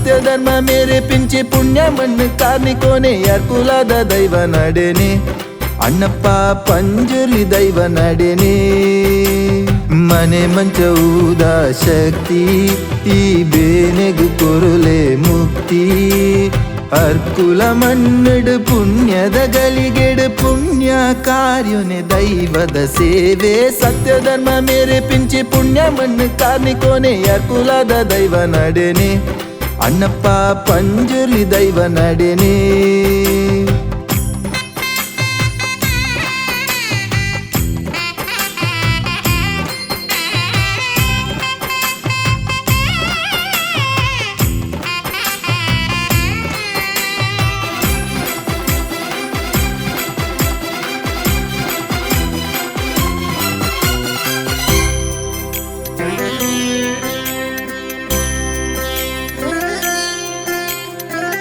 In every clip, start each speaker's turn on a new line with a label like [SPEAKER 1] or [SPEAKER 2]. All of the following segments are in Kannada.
[SPEAKER 1] ಸತ್ಯ ಧರ್ಮ ಮೇರೆಪಿಂಚಿ ಪುಣ್ಯ ಮಣ್ಣು ಕಾರ್ನಿಕೋನೆ ಯಾರ್ ಕುಲದ ದೈವ ನಡೆನೆ ಅಣ್ಣಪ್ಪ ಪಂಜುರ್ಲಿ ದೈವ ನಡೆನೆ ಮನೆ ಮಂಚ ಊದ ಶಕ್ತಿ ಈ ಬೇನೆಗು ಕೊರುಲೆ ಮುಕ್ತಿ ಅರ್ಕುಲ ಮಣ್ಣಡು ಪುಣ್ಯದ ಗಳಿಗೆಡು ಪುಣ್ಯ ಕಾರ್ಯನೆ ದೈವದ ಸೇವೆ ಸತ್ಯ ಧರ್ಮ ಮೇರೆಪಿಂಚಿ ಪುಣ್ಯ ಮಣ್ಣು ಕಾರ್ನಿಕೋನೆ ಯಾರ್ ಕುಲದ ದೈವ ನಡೆನೆ ಅಣ್ಣಪ್ಪ ಪಂಜುರ್ಲಿ ದೈವ ನಡೆನೆ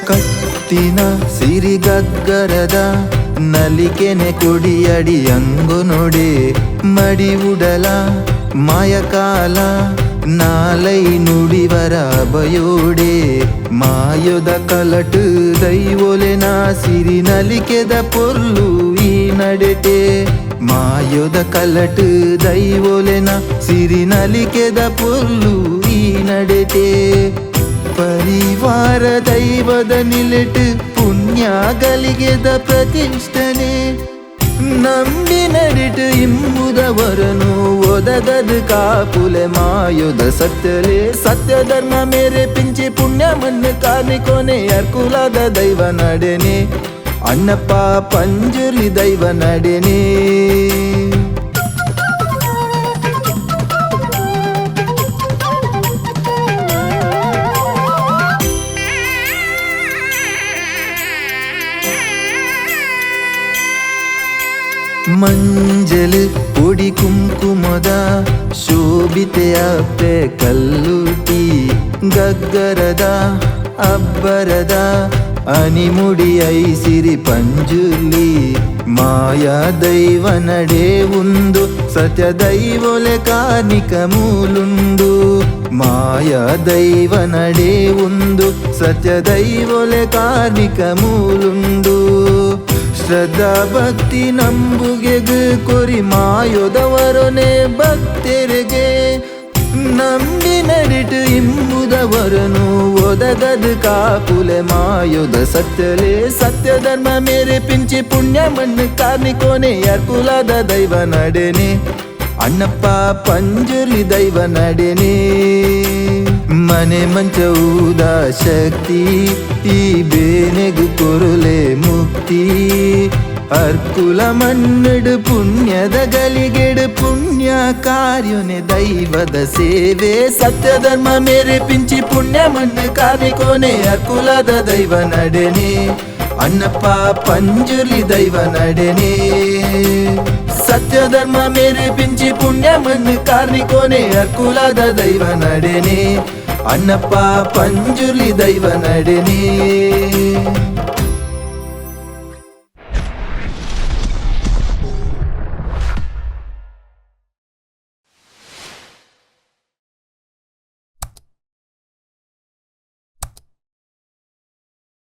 [SPEAKER 1] ಕತ್ತಿನ ಸಿರಿಗಗ್ಗರದ ನಲಿಕೆನೆ ಕೊಡಿಯಡಿ ಅಂಗು ನೋಡೆ ಮಡಿ ಉಡಲ ಮಾಯಕಾಲ ನಾಲೈ ನುಡಿವರ ಬಯೋಡೆ ಮಾಯದ ಕಲಟು ದೈವೊಲೆನ ಸಿರಿ ನಲಿಕೆದ ಪೊರ್ಲು ಈ ನಡೆತೆ ಮಾಯದ ಕಲಟು ದೈವೊಲೆನ ಸಿರಿ ನಲಿಕೆದ ಪೊರ್ಲು ಈ ನಡೆತೆ ಪರಿವಾರ ದೈವದ ನಿಲೆಟು ಪುಣ್ಯ ಗಳಿಗೆದ ಪ್ರತಿಷ್ಠನೆ ನಂಬಿ ನಡಿಟು ಇಂಬುದವರನು ಒದಗದು ಕಾಪುಲೆ ಮಾಯುದ ಸತ್ಯಲೆ ಸತ್ಯ ಧರ್ಮ ಮೇರೆಪಿಂಚಿ ಪುಣ್ಯ ಮಣ್ಣು ಕಾರ್ನಿಕೋನೆ ಯಾರ್ ಕುಲದ ದೈವ ನಡೆನೆ ಅಣ್ಣಪ್ಪ ಪಂಜುರ್ಲಿ ದೈವ ನಡೆನೆ ಮಂಜಲು ಪೊಡಿ ಕುಂಕುಮದ ಶೋಭಿತೆಯ ಅಪ್ಪೆ ಕಲ್ಲುಟಿ ಗಗ್ಗರದ ಅಬ್ಬರದ ಅನಿಮುಡಿ ಐಸಿರಿ ಪಂಜುರ್ಲಿ ಮಾಯಾ ದೈವ ನಡೆ ಉಂದು ಸತ್ಯ ದೈವೊಲೆ ಕಾರ್ನಿಕ ಮೂಲುಂಡು ಮಾಯಾ ದೈವ ನಡೆ ಉಂದು ಸತ್ಯ ದೈವೊಲೆ ಕಾರ್ನಿಕ ಮೂಲುಂಡು ಶ್ರದ್ಧಾ ಭಕ್ತಿ ನಂಬುಗೆಗು ಕೊರಿ ಮಾಯೋದವರೊನೆ ಭಕ್ತರಿಗೆ ನಂಬಿ ನಡಿಟು ಇಂಬುದವರನು ಒದಗದು ಕಾಪುಲೆ ಮಾಯೋದ ಸತ್ಯಲೆ ಸತ್ಯ ಧರ್ಮ ಮೇರೆಪಿಂಚಿ ಪುಣ್ಯ ಮಣ್ಣು ಕಾರ್ನಿಕೋನೆ ಯಾರ್ ಕುಲದ ದೈವ ನಡೆನೆ ಅಣ್ಣಪ್ಪ ಪಂಜುರ್ಲಿ ದೈವ ನಡೆನೆ ಮನೆ ಮಂಚ ಊದ ಶಕ್ತಿ ಈ ಬೇನೆಗು ಕೊರುಲೆ ಮುಕ್ತಿ ಅರ್ಕುಲ ಮಣ್ಣಡು ಪುಣ್ಯದ ಗಳಿಗೆಡು ಪುಣ್ಯ ಕಾರ್ಯನೆ ದೈವದ ಸೇವೆ ಸತ್ಯ ಧರ್ಮ ಮೇರೆಪಿಂಚಿ ಪುಣ್ಯ ಮಣ್ಣು ಕಾರ್ನಿಕೋನೆ ಯಾರ್ ಕುಲದ ದೈವ ನಡೆನೆ ಅಣ್ಣಪ್ಪ ಪಂಜುರ್ಲಿ ದೈವ ನಡೆನೆ ಸತ್ಯ ಧರ್ಮ ಮೇರೆಪಿಂಚಿ ಪುಣ್ಯ ಮಣ್ಣು ಕಾರ್ನಿಕೋನೆ ಯಾರ್ ಕುಲದ ದೈವ ನಡೆನೆ ಅಣ್ಣಪ್ಪ ಪಂಜುರ್ಲಿ ದೈವ ನಡೆನೆ